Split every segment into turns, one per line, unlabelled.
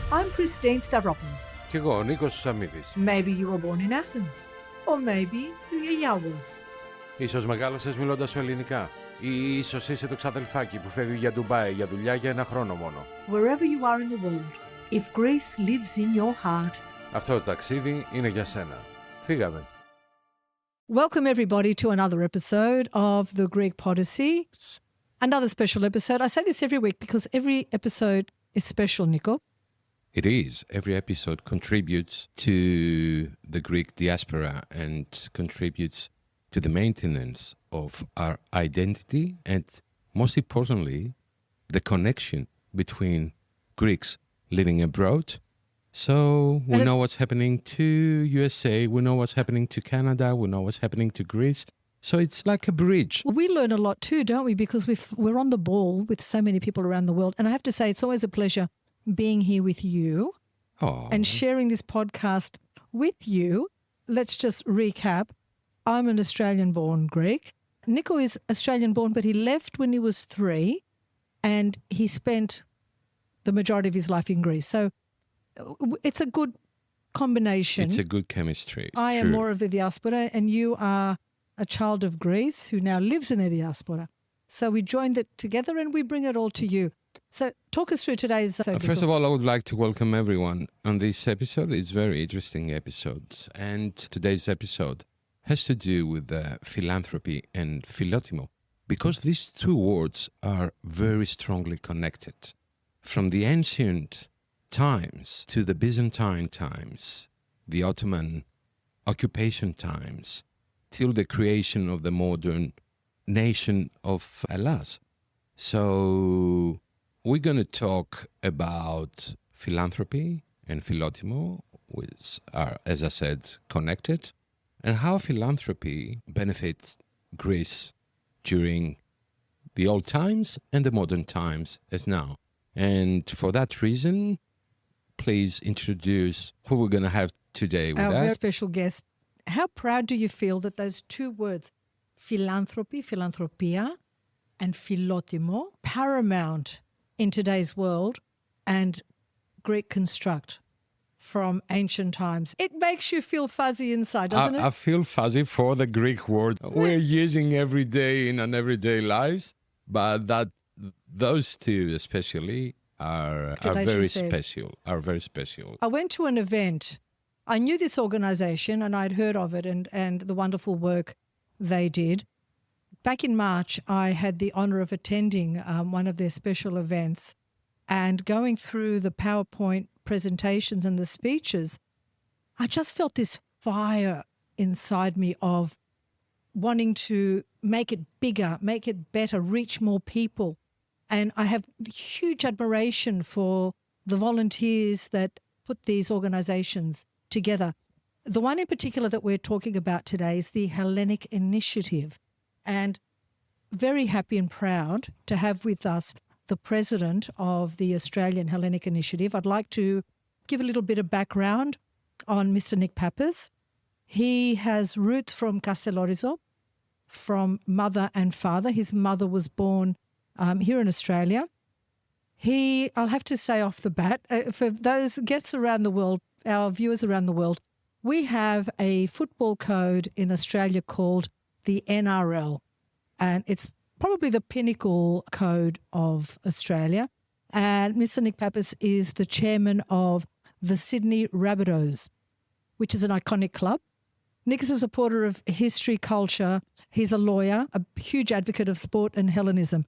I'm Christine Stavropoulos.
Κι εγώ, ο Νίκος Σαμίδης.
Maybe you were born in Athens. Or maybe you're Yawers.
Ίσως μεγάλωσες μιλώντας σου ελληνικά. Ή ίσως είσαι το ξαδελφάκι που φεύγει για Ντουμπάι για δουλειά για 1 χρόνο μόνο.
Wherever you are in the world, if Greece lives in your heart.
Αυτό το ταξίδι είναι για σένα. Φύγαμε.
Welcome everybody to another episode of the Greek Podyssey. Another special episode. I say this every week because every episode is special, Nico.
It is. Every episode contributes to the Greek diaspora and contributes to the maintenance of our identity and, most importantly, the connection between Greeks living abroad. So we know what's happening to USA, we know what's happening to Canada, we know what's happening to Greece. So it's like a bridge.
Well, we learn a lot too, don't we? Because we're on the ball with so many people around the world. And I have to say, it's always a pleasure being here with you and sharing this podcast with you. Let's just recap. I'm an Australian-born Greek. Nico is Australian-born, but he left when he was 3 and he spent the majority of his life in Greece. So it's a good combination.
It's a good chemistry.
I am more of the diaspora and you are a child of Greece who now lives in the diaspora. So we joined it together and we bring it all to you. So talk us through today's episode.
First of all, I would like to welcome everyone on this episode. It's very interesting episodes. And today's episode has to do with philanthropy and Philotimo, because these two words are very strongly connected. From the ancient times to the Byzantine times, the Ottoman occupation times, till the creation of the modern nation of Hellas. So we're going to talk about philanthropy and Philotimo, which are, as I said, connected, and how philanthropy benefits Greece during the old times and the modern times as now. And for that reason, please introduce who we're going to have today with us.
Our very special guest. How proud do you feel that those two words, philanthropy, philanthropia, and Philotimo, paramount in today's world and Greek construct from ancient times? It makes you feel fuzzy inside, doesn't it?
I feel fuzzy for the Greek word we're using every day in an everyday lives, but that those two especially are very special.
I went to an event. I knew this organization and I'd heard of it and the wonderful work they did. Back in March, I had the honor of attending one of their special events and going through the PowerPoint presentations and the speeches. I just felt this fire inside me of wanting to make it bigger, make it better, reach more people. And I have huge admiration for the volunteers that put these organizations together. The one in particular that we're talking about today is the Hellenic Initiative. And very happy and proud to have with us the president of the Australian Hellenic Initiative. I'd like to give a little bit of background on Mr. Nick Pappas. He has roots from Castellorizo, from mother and father. His mother was born here in Australia. I'll have to say off the bat, for those guests around the world, our viewers around the world, we have a football code in Australia called the NRL. And it's probably the pinnacle code of Australia. And Mr. Nick Pappas is the chairman of the Sydney Rabbitohs, which is an iconic club. Nick is a supporter of history, culture. He's a lawyer, a huge advocate of sport and Hellenism.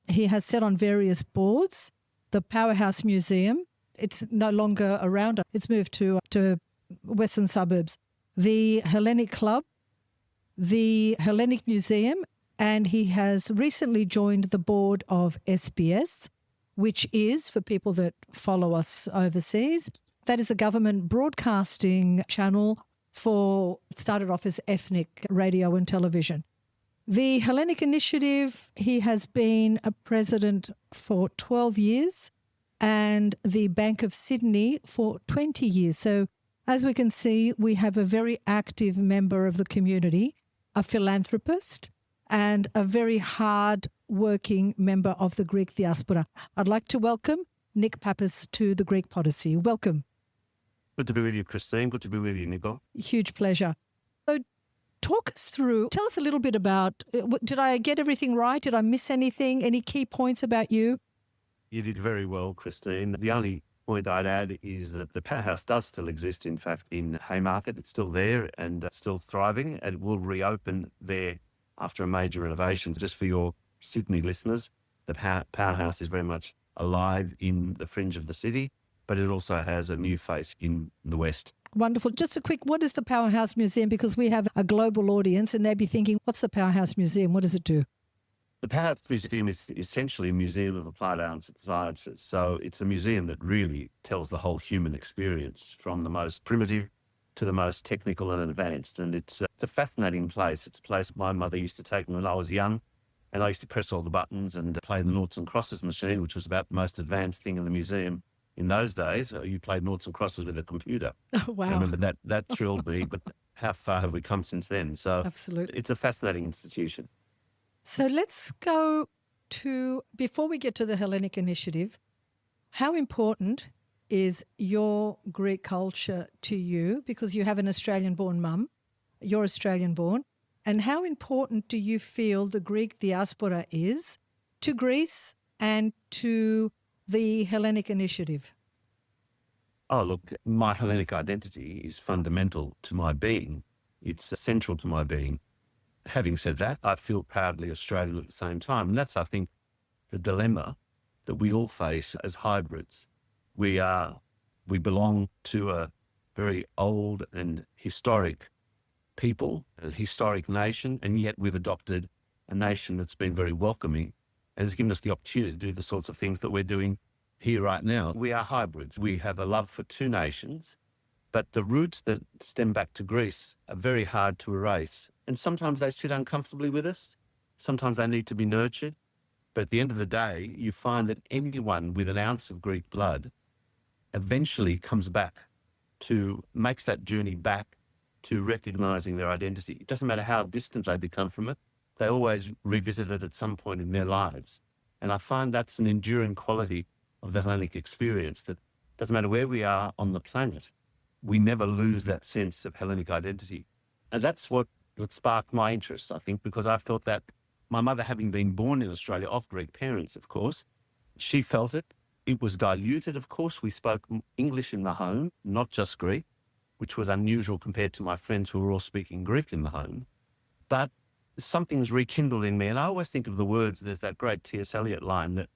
He has sat on various boards. The Powerhouse Museum, it's no longer around. It's moved to western suburbs. The Hellenic Club, the Hellenic Museum, and he has recently joined the board of SBS, which is, for people that follow us overseas, that is a government broadcasting channel started off as ethnic radio and television. The Hellenic Initiative, he has been a president for 12 years and the Bank of Sydney for 20 years. So as we can see, we have a very active member of the community, a philanthropist, and a very hard-working member of the Greek diaspora. I'd like to welcome Nick Pappas to the Greek Podyssey. Welcome.
Good to be with you, Christine. Good to be with you, Nicole.
Huge pleasure. So talk us through, tell us a little bit about, did I get everything right? Did I miss anything? Any key points about you?
You did very well, Christine. The only point I'd add is that the powerhouse does still exist, in fact, in Haymarket. It's still there and still thriving, and it will reopen there after a major renovation. Just for your Sydney listeners, the powerhouse is very much alive in the fringe of the city, but it also has a new face in the west.
Wonderful. Just a quick, what is the Powerhouse Museum? Because we have a global audience and they'd be thinking, what's the Powerhouse Museum? What does it do?
The Powerhouse Museum is essentially a museum of applied arts and sciences. So it's a museum that really tells the whole human experience, from the most primitive to the most technical and advanced. And it's a fascinating place. It's a place my mother used to take me when I was young. And I used to press all the buttons and play the noughts and crosses machine, which was about the most advanced thing in the museum. In those days, you played noughts and crosses with a computer.
Oh, wow.
I remember that thrilled me, but how far have we come since then? So
Absolutely.
It's a fascinating institution.
So let's go to, before we get to the Hellenic Initiative, how important is your Greek culture to you? Because you have an Australian-born mum, you're Australian-born, and how important do you feel the Greek diaspora is to Greece and to the Hellenic Initiative?
Oh, look, my Hellenic identity is fundamental to my being. It's central to my being. Having said that, I feel proudly Australian at the same time. And that's, I think, the dilemma that we all face as hybrids. We belong to a very old and historic people, a historic nation, and yet we've adopted a nation that's been very welcoming and has given us the opportunity to do the sorts of things that we're doing here right now. We are hybrids. We have a love for two nations, but the roots that stem back to Greece are very hard to erase. And sometimes they sit uncomfortably with us. Sometimes they need to be nurtured. But at the end of the day, you find that anyone with an ounce of Greek blood eventually comes back makes that journey back to recognizing their identity. It doesn't matter how distant they become from it. They always revisit it at some point in their lives. And I find that's an enduring quality of the Hellenic experience, that doesn't matter where we are on the planet, we never lose that sense of Hellenic identity. And that's what sparked my interest, I think, because I felt that my mother, having been born in Australia of Greek parents, of course, she felt it. It was diluted, of course. We spoke English in the home, not just Greek, which was unusual compared to my friends who were all speaking Greek in the home. But something's rekindled in me. And I always think of the words, there's that great T.H. Eliot line that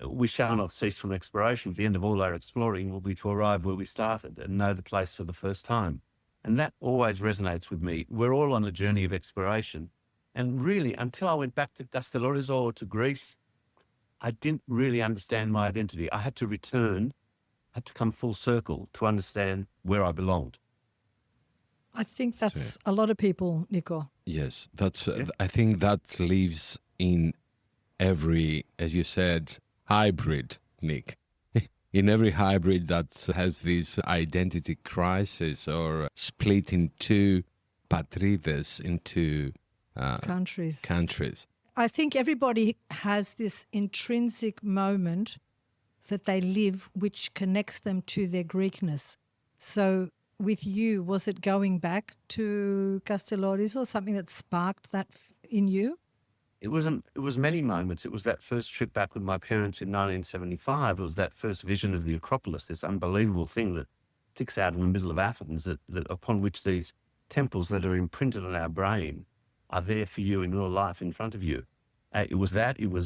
we shall not cease from exploration. The end of all our exploring will be to arrive where we started and know the place for the first time. And that always resonates with me. We're all on a journey of exploration. And really, until I went back to Kastellorizo or to Greece, I didn't really understand my identity. I had to return, had to come full circle to understand where I belonged.
I think that's a lot of people, Nico.
Yes, that's. I think that lives in every, as you said, hybrid, Nick. In every hybrid that has this identity crisis or split into patrides, into countries.
I think everybody has this intrinsic moment that they live which connects them to their Greekness. So with you, was it going back to Kastellorizo or something that sparked that in you?
It was many moments. It was that first trip back with my parents in 1975. It was that first vision of the Acropolis, this unbelievable thing that sticks out in the middle of Athens, that upon which these temples that are imprinted on our brain are there for you in real life in front of you. It was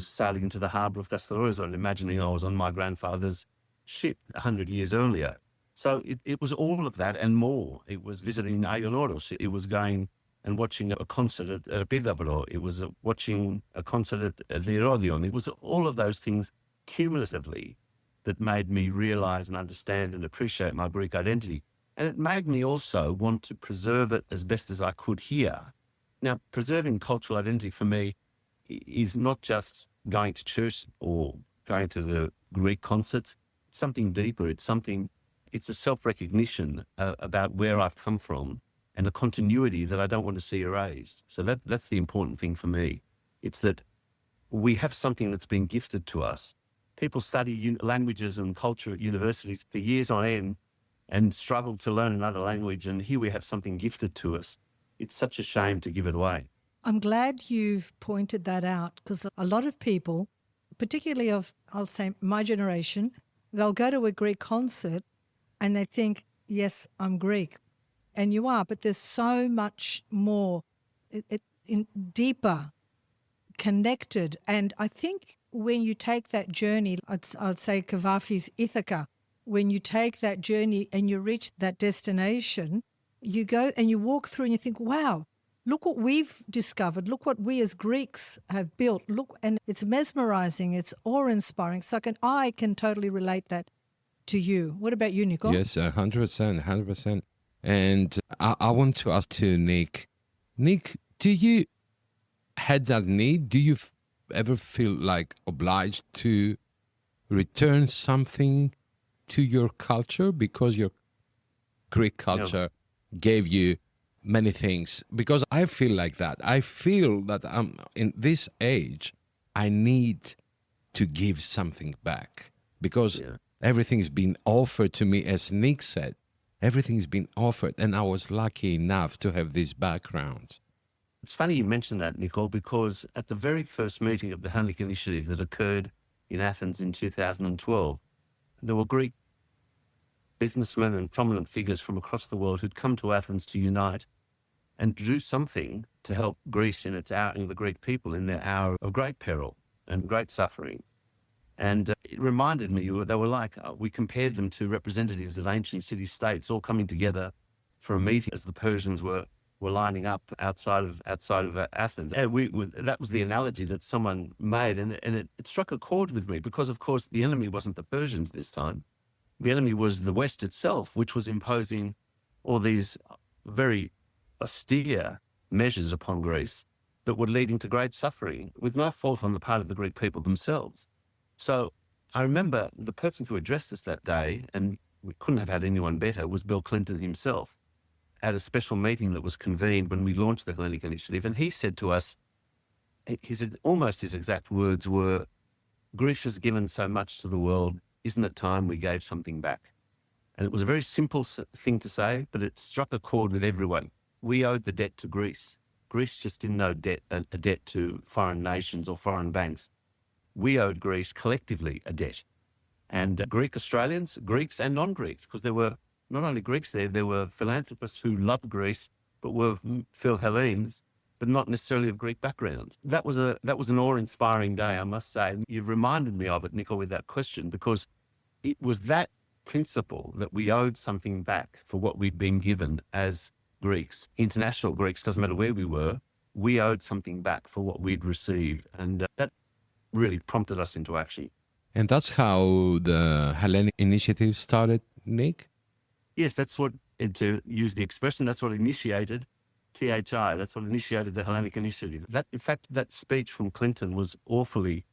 sailing into the harbour of Kastellorizo and imagining I was on my grandfather's ship 100 years earlier. So it was all of that and more. It was visiting Ionoros. It was going and watching a concert at Pidabro. It was watching a concert at the Erodion. It was all of those things cumulatively that made me realise and understand and appreciate my Greek identity. And it made me also want to preserve it as best as I could here. Now, preserving cultural identity for me is not just going to church or going to the Greek concerts. It's something deeper. It's a self-recognition about where I've come from and a continuity that I don't want to see erased. So that's the important thing for me. It's that we have something that's been gifted to us. people study languages and culture at universities for years on end and struggle to learn another language. And here we have something gifted to us. It's such a shame to give it away.
I'm glad you've pointed that out, because a lot of people, particularly of, I'll say, my generation, they'll go to a Greek concert and they think, yes, I'm Greek. And you are, but there's so much more, deeper, connected. And I think when you take that journey, I'd say Cavafy's Ithaca, when you take that journey and you reach that destination, you go and you walk through and you think, wow, look what we've discovered. Look what we as Greeks have built. Look, and it's mesmerizing. It's awe-inspiring. So I can totally relate that to you. What about you, Nico?
Yes, 100%, 100%. And I want to ask to Nick. Nick, do you had that need? Do you ever feel like obliged to return something to your culture because your Greek culture gave you many things? Because I feel like that. I feel that I'm in this age, I need to give something back because everything's been offered to me, as Nick said. Everything's been offered, and I was lucky enough to have this background.
It's funny you mentioned that, Nicole, because at the very first meeting of the Hellenic Initiative that occurred in Athens in 2012, there were Greek businessmen and prominent figures from across the world who'd come to Athens to unite and do something to help Greece in its hour, and the Greek people in their hour of great peril and great suffering. And it reminded me, they were like, we compared them to representatives of ancient city-states all coming together for a meeting as the Persians were lining up outside of Athens. And that was the analogy that someone made, and it struck a chord with me because, of course, the enemy wasn't the Persians this time. The enemy was the West itself, which was imposing all these very austere measures upon Greece that were leading to great suffering, with no fault on the part of the Greek people themselves. So I remember the person who addressed us that day, and we couldn't have had anyone better, was Bill Clinton himself, at a special meeting that was convened when we launched the Hellenic Initiative. And he said to us, almost his exact words were, Greece has given so much to the world, isn't it time we gave something back? And it was a very simple thing to say, but it struck a chord with everyone. We owed the debt to Greece. Greece just didn't owe a debt to foreign nations or foreign banks. We owed Greece collectively a debt. And Greek Australians, Greeks and non-Greeks, because there were not only Greeks there were philanthropists who loved Greece, but were Philhellenes, but not necessarily of Greek backgrounds. That was an awe-inspiring day, I must say. And you've reminded me of it, Nico, with that question, because it was that principle that we owed something back for what we'd been given as Greeks, international Greeks, doesn't matter where we were, we owed something back for what we'd received. And that really prompted us into action.
And that's how the Hellenic Initiative started, Nick?
Yes, that's what, to use the expression, that's what initiated T.H.I. That's what initiated the Hellenic Initiative. In fact, that speech from Clinton was awfully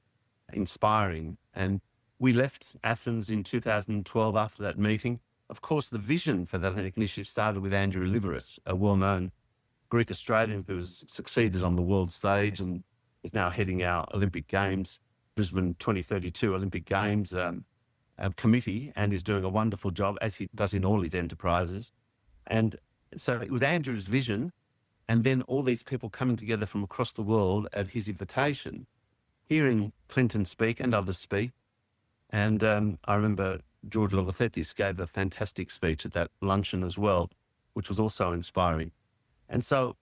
inspiring. And we left Athens in 2012 after that meeting. Of course, the vision for the Hellenic Initiative started with Andrew Liveris, a well-known Greek Australian who has succeeded on the world stage and is now heading our Olympic Games, Brisbane 2032 Olympic Games committee, and is doing a wonderful job, as he does in all his enterprises. And so it was Andrew's vision, and then all these people coming together from across the world at his invitation, hearing Clinton speak and others speak. And I remember George Logothetis gave a fantastic speech at that luncheon as well, which was also inspiring. And so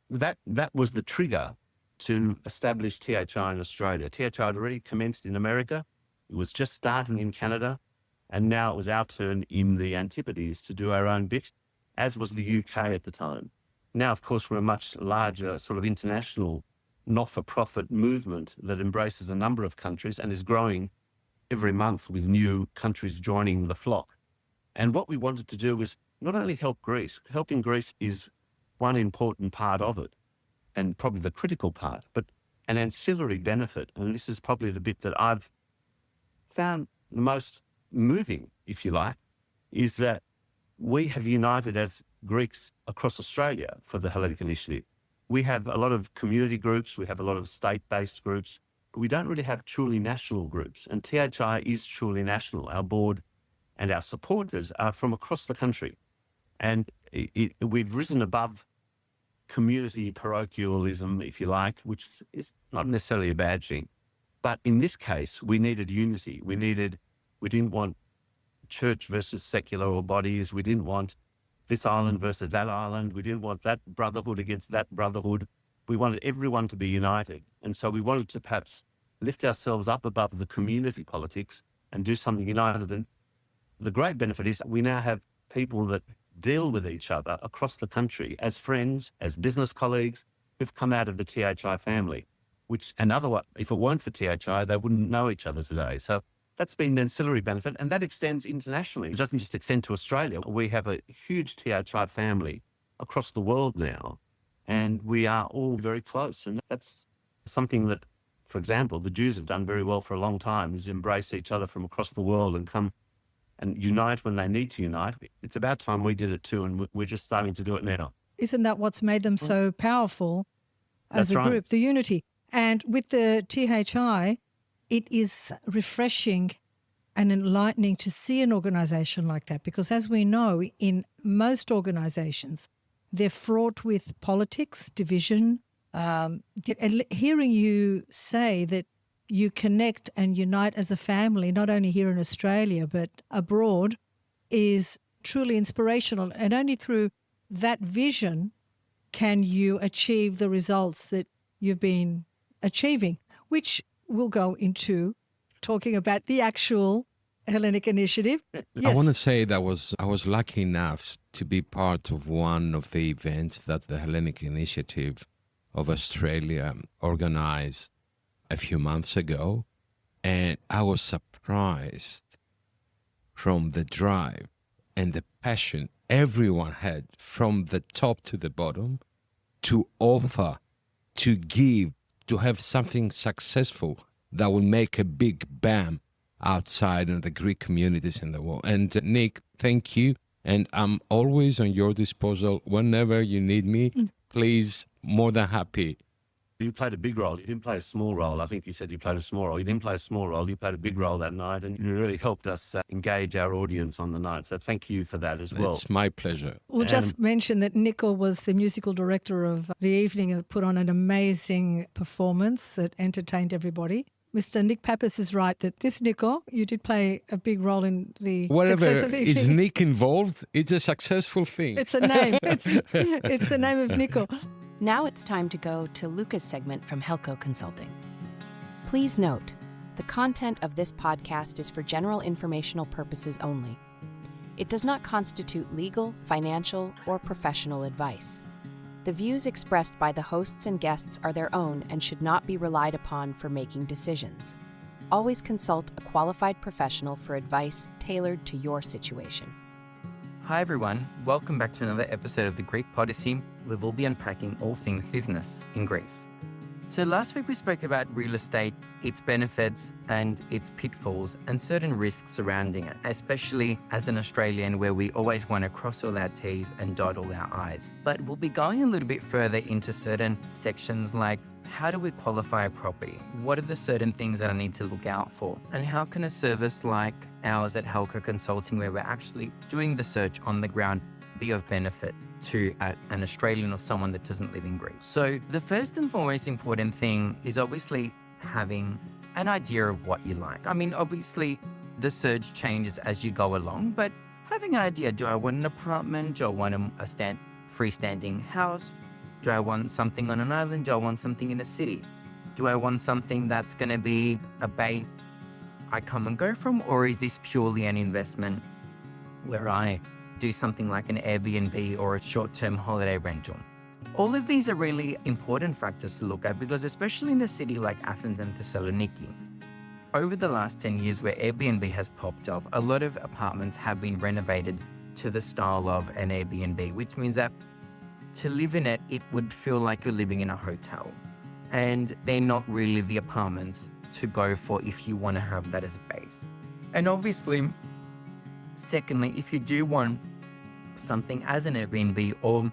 that was the trigger to establish T.H.I. in Australia. T.H.I. had already commenced in America. It was just starting in Canada. And now it was our turn in the Antipodes to do our own bit, as was the UK at the time. Now, of course, we're a much larger sort of international not-for-profit movement that embraces a number of countries and is growing every month with new countries joining the flock. And what we wanted to do was not only help Greece, helping Greece is one important part of it, and probably the critical part, but an ancillary benefit. And this is probably the bit that I've found the most moving, if you like, is that we have united as Greeks across Australia for the Hellenic Initiative. We have a lot of community groups, we have a lot of state-based groups, but we don't really have truly national groups. And T.H.I is truly national. Our board and our supporters are from across the country. And we've risen above community parochialism, if you like, which is not necessarily a bad thing. But in this case, we needed unity. We didn't want church versus secular or bodies. We didn't want this island versus that island. We didn't want that brotherhood against that brotherhood. We wanted everyone to be united. And so we wanted to perhaps lift ourselves up above the community politics and do something united. And the great benefit is we now have people that deal with each other across the country as friends, as business colleagues who've come out of the T.H.I family, which if it weren't for T.H.I, they wouldn't know each other today. So that's been an ancillary benefit, and that extends internationally. It doesn't just extend to Australia. We have a huge T.H.I family across the world now, and we are all very close. And that's something that, for example, the Jews have done very well for a long time, is embrace each other from across the world and come and unite when they need to unite. It's about time we did it too, and we're just starting to do it now.
Isn't that what's made them so powerful as
That's
a
right.
group, the unity? And with the T.H.I, it is refreshing and enlightening to see an organisation like that, because as we know, in most organisations, they're fraught with politics, division. And hearing you say that you connect and unite as a family, not only here in Australia, but abroad, is truly inspirational. And only through that vision can you achieve the results that you've been achieving, which we'll go into talking about the actual Hellenic Initiative.
I
Yes.
want to say that I was lucky enough to be part of one of the events that the Hellenic Initiative of Australia organized a few months ago, and I was surprised from the drive and the passion everyone had from the top to the bottom to offer, to give, to have something successful that will make a big bam outside in the Greek communities in the world. And Nick, thank you. And I'm always on your disposal whenever you need me. Please, more than happy.
You played a big role. You didn't play a small role. I think you said you played a small role. You didn't play a small role. You played a big role that night, and you really helped us engage our audience on the night. So thank you for that as well.
It's my pleasure.
We'll just mention that Nico was the musical director of the evening and put on an amazing performance that entertained everybody. Mr. Nick Pappas is right that this Nico, you did play a big role in the
Whatever
success of the
is
evening.
Nick involved, it's a successful thing.
It's a name. It's the name of Nico.
Now it's time to go to Luca's segment from Helco Consulting. Please note, the content of this podcast is for general informational purposes only. It does not constitute legal, financial, or professional advice. The views expressed by the hosts and guests are their own and should not be relied upon for making decisions. Always consult a qualified professional for advice tailored to your situation.
Hi everyone, welcome back to another episode of the Greek Podyssey, where we'll be unpacking all things business in Greece. So last week we spoke about real estate, its benefits and its pitfalls and certain risks surrounding it, especially as an Australian where we always want to cross all our T's and dot all our I's. But we'll be going a little bit further into certain sections like how do we qualify a property? What are the certain things that I need to look out for? And how can a service like ours at Helco Consulting, where we're actually doing the search on the ground, be of benefit to an Australian or someone that doesn't live in Greece? So the first and foremost important thing is obviously having an idea of what you like. I mean, obviously the search changes as you go along, but having an idea, do I want an apartment? Do I want a freestanding house? Do I want something on an island? Do I want something in a city? Do I want something that's going to be a base I come and go from? Or is this purely an investment where I do something like an Airbnb or a short-term holiday rental? All of these are really important factors to look at because especially in a city like Athens and Thessaloniki, over the last 10 years where Airbnb has popped up, a lot of apartments have been renovated to the style of an Airbnb, which means that to live in it, it would feel like you're living in a hotel. And they're not really the apartments to go for if you want to have that as a base. And obviously, secondly, if you do want something as an Airbnb or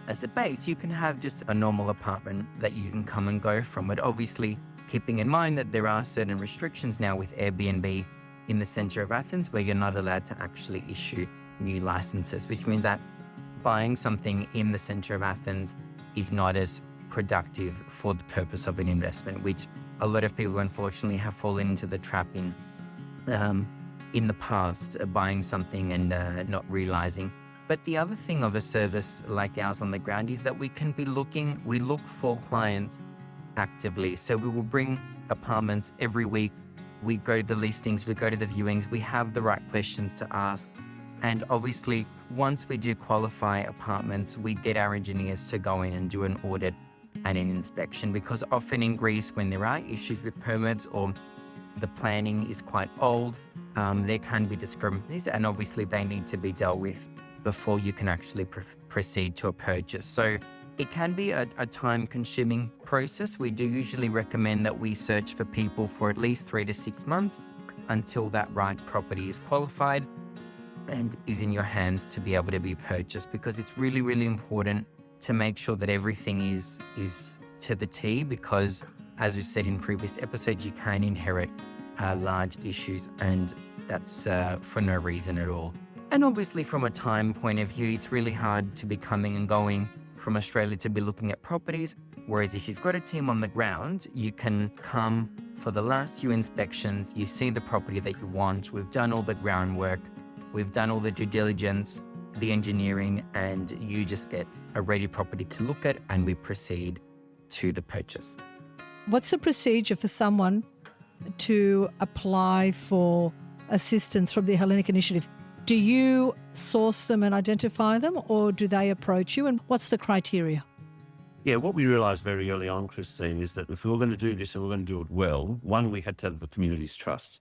as a base, you can have just a normal apartment that you can come and go from. But obviously, keeping in mind that there are certain restrictions now with Airbnb in the center of Athens where you're not allowed to actually issue new licenses, which means that buying something in the center of Athens is not as productive for the purpose of an investment, which a lot of people unfortunately have fallen into the trap in the past, buying something and not realizing. But the other thing of a service like ours on the ground is that we look for clients actively. So we will bring apartments every week. We go to the listings, we go to the viewings, we have the right questions to ask. And obviously, once we do qualify apartments, we get our engineers to go in and do an audit and an inspection, because often in Greece, when there are issues with permits or the planning is quite old, there can be discrepancies, and obviously they need to be dealt with before you can actually proceed to a purchase. So it can be a time-consuming process. We do usually recommend that we search for people for at least 3 to 6 months until that right property is qualified and is in your hands to be able to be purchased, because it's really, really important to make sure that everything is to the T, because as we've said in previous episodes, you can inherit large issues, and that's for no reason at all. And obviously from a time point of view, it's really hard to be coming and going from Australia to be looking at properties. Whereas if you've got a team on the ground, you can come for the last few inspections, you see the property that you want. We've done all the groundwork, we've done all the due diligence, the engineering, and you just get a ready property to look at, and we proceed to the purchase.
What's the procedure for someone to apply for assistance from the Hellenic Initiative? Do you source them and identify them, or do they approach you? And what's the criteria?
Yeah, what we realised very early on, Christine, is that if we were going to do this and we were going to do it well, one, we had to have the community's trust.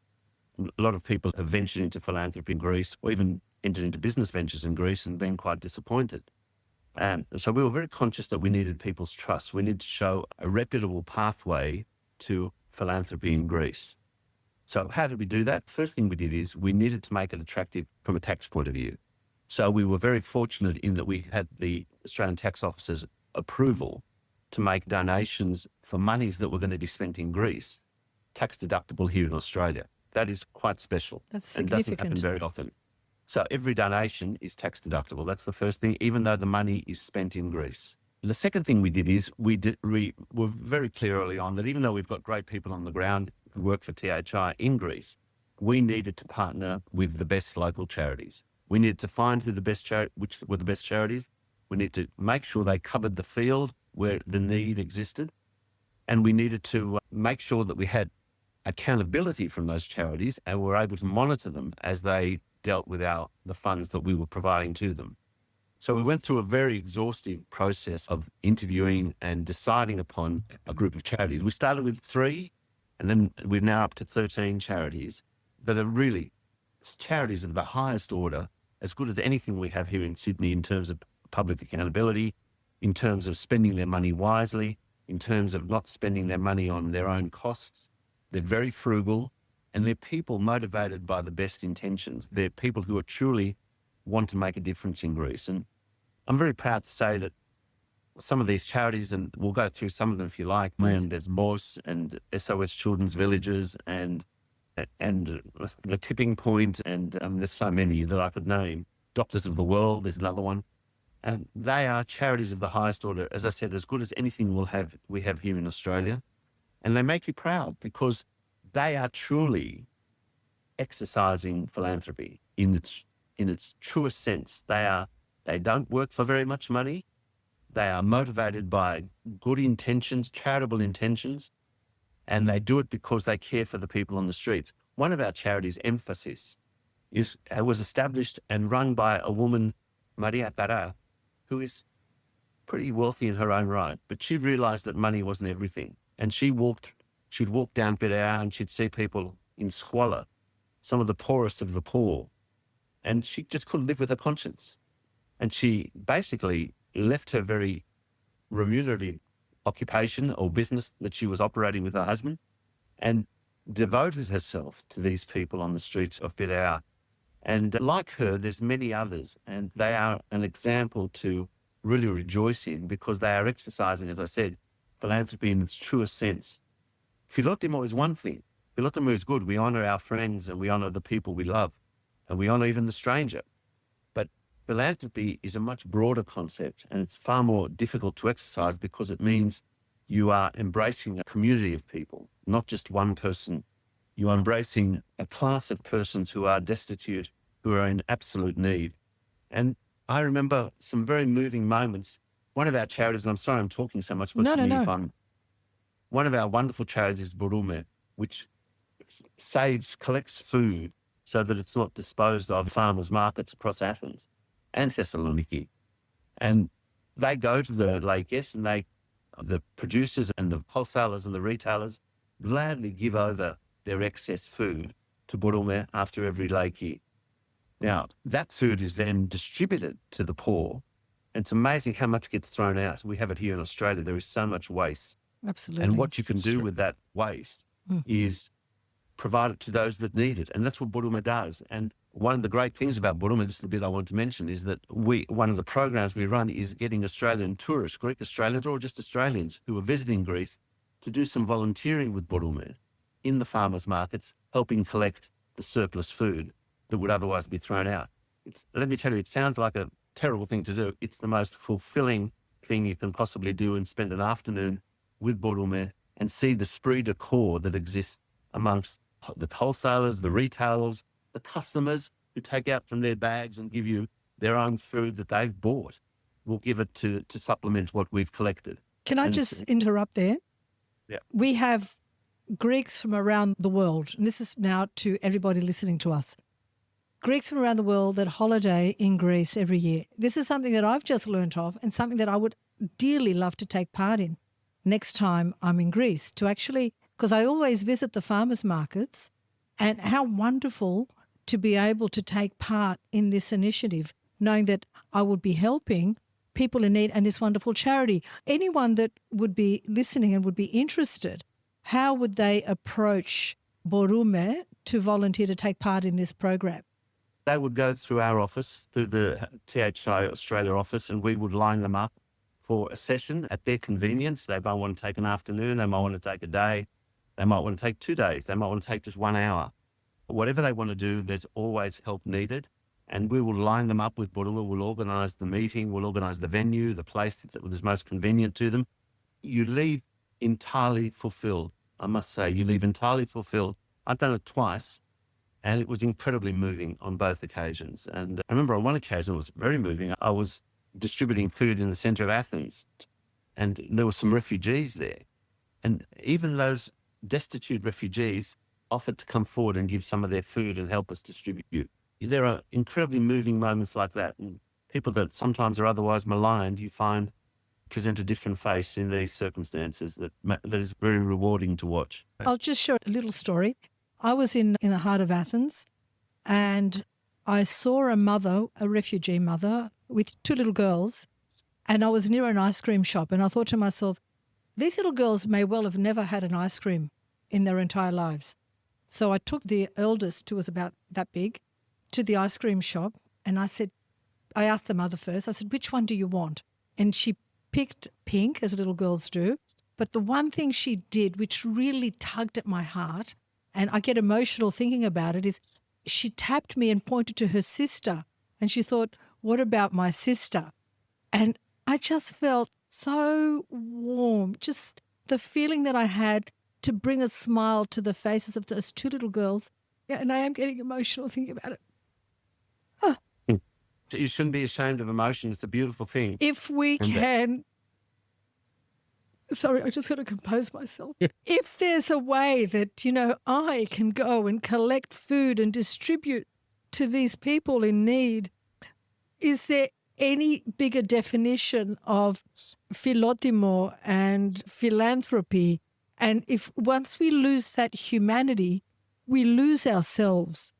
A lot of people have ventured into philanthropy in Greece, or even entered into business ventures in Greece, and been quite disappointed. So we were very conscious that we needed people's trust. We needed to show a reputable pathway to philanthropy in Greece. So how did we do that? First thing we did is we needed to make it attractive from a tax point of view. So we were very fortunate in that we had the Australian Tax Office's approval to make donations for monies that were going to be spent in Greece tax deductible here in Australia. That is quite special.
That's
and
significant.
doesn't happen very often. So every donation is tax deductible. That's the first thing, even though the money is spent in Greece. The second thing we did is we were very clear early on that even though we've got great people on the ground who work for T.H.I. in Greece, we needed to partner with the best local charities. We needed to find which were the best charities. We needed to make sure they covered the field where the need existed. And we needed to make sure that we had accountability from those charities and were able to monitor them as they dealt with the funds that we were providing to them. So we went through a very exhaustive process of interviewing and deciding upon a group of charities. We started with 3, and then we're now up to 13 charities that are really charities of the highest order, as good as anything we have here in Sydney in terms of public accountability, in terms of spending their money wisely, in terms of not spending their money on their own costs. They're very frugal, and they're people motivated by the best intentions. They're people who are truly want to make a difference in Greece. And I'm very proud to say that some of these charities, and we'll go through some of them if you like, and there's MOS and SOS Children's Villages and The Tipping Point, and there's so many that I could name. Doctors of the World is another one. And they are charities of the highest order, as I said, as good as anything we have here in Australia. And they make you proud because they are truly exercising philanthropy in its truest sense. They don't work for very much money. They are motivated by good intentions, charitable intentions, and they do it because they care for the people on the streets. One of our charities, Emphasis, was established and run by a woman, Maria Para, who is pretty wealthy in her own right, but she realized that money wasn't everything. And she'd walk down Bidar and she'd see people in squalor, some of the poorest of the poor, and she just couldn't live with her conscience. And she basically left her very remunerative occupation or business that she was operating with her husband and devoted herself to these people on the streets of Bidar. And like her, there's many others, and they are an example to really rejoice in because they are exercising, as I said, philanthropy in its truest sense. Philotimo is one thing. Philotimo is good. We honor our friends and we honor the people we love and we honor even the stranger. But philanthropy is a much broader concept and it's far more difficult to exercise because it means you are embracing a community of people, not just one person. You are embracing a class of persons who are destitute, who are in absolute need. And I remember some very moving moments. One of our charities, and I'm sorry I'm talking so much, but
No.
one of our wonderful charities is Borume, which collects food so that it's not disposed of farmers' markets across Athens and Thessaloniki. And they go to the Lakes and the producers and the wholesalers and the retailers gladly give over their excess food to Borume after every Lake. Now, that food is then distributed to the poor. And it's amazing how much gets thrown out. We have it here in Australia. There is so much waste.
Absolutely.
And what you can do with that waste is provide it to those that need it. And that's what Borume does. And one of the great things about Borume, this is the bit I want to mention, is that one of the programs we run is getting Australian tourists, Greek Australians or just Australians who are visiting Greece, to do some volunteering with Borume in the farmers' markets, helping collect the surplus food that would otherwise be thrown out. Let me tell you, it sounds like a terrible thing to do. It's the most fulfilling thing you can possibly do, and spend an afternoon with Borume and see the esprit de corps that exists amongst the wholesalers, the retailers, the customers who take out from their bags and give you their own food that they've bought. We'll give it to supplement what we've collected.
Can I just interrupt there?
Yeah.
We have Greeks from around the world, and this is now to everybody listening to us. Greeks from around the world that holiday in Greece every year. This is something that I've just learnt of and something that I would dearly love to take part in next time I'm in Greece, to actually, because I always visit the farmers markets, and how wonderful to be able to take part in this initiative, knowing that I would be helping people in need and this wonderful charity. Anyone that would be listening and would be interested, how would they approach Borume to volunteer to take part in this program?
They would go through our office, through the T.H.I Australia office, and we would line them up for a session at their convenience. They might want to take an afternoon, they might want to take a day, they might want to take 2 days, they might want to take just 1 hour. Whatever they want to do, there's always help needed. And we will line them up with Borume. We'll organise the meeting, we'll organise the venue, the place that is most convenient to them. You leave entirely fulfilled. I must say, you leave entirely fulfilled. I've done it twice, and it was incredibly moving on both occasions. And I remember on one occasion, it was very moving. I was distributing food in the centre of Athens, and there were some refugees there. And even those destitute refugees offered to come forward and give some of their food and help us distribute. There are incredibly moving moments like that. And people that sometimes are otherwise maligned, you find present a different face in these circumstances that is very rewarding to watch.
I'll just share a little story. I was in the heart of Athens, and I saw a mother, a refugee mother, with 2 little girls, and I was near an ice cream shop, and I thought to myself, these little girls may well have never had an ice cream in their entire lives. So I took the eldest, who was about that big, to the ice cream shop, and I asked the mother first, I said, which one do you want? And she picked pink, as little girls do, but the one thing she did, which really tugged at my heart, and I get emotional thinking about it, is she tapped me and pointed to her sister, and she thought, what about my sister? And I just felt so warm, just the feeling that I had to bring a smile to the faces of those 2 little girls. Yeah, and I am getting emotional thinking about it.
You shouldn't be ashamed of emotion. It's a beautiful thing.
If we can... Sorry, I just got to compose myself. If there's a way that, I can go and collect food and distribute to these people in need, is there any bigger definition of Philotimo and philanthropy? And if once we lose that humanity, we lose ourselves.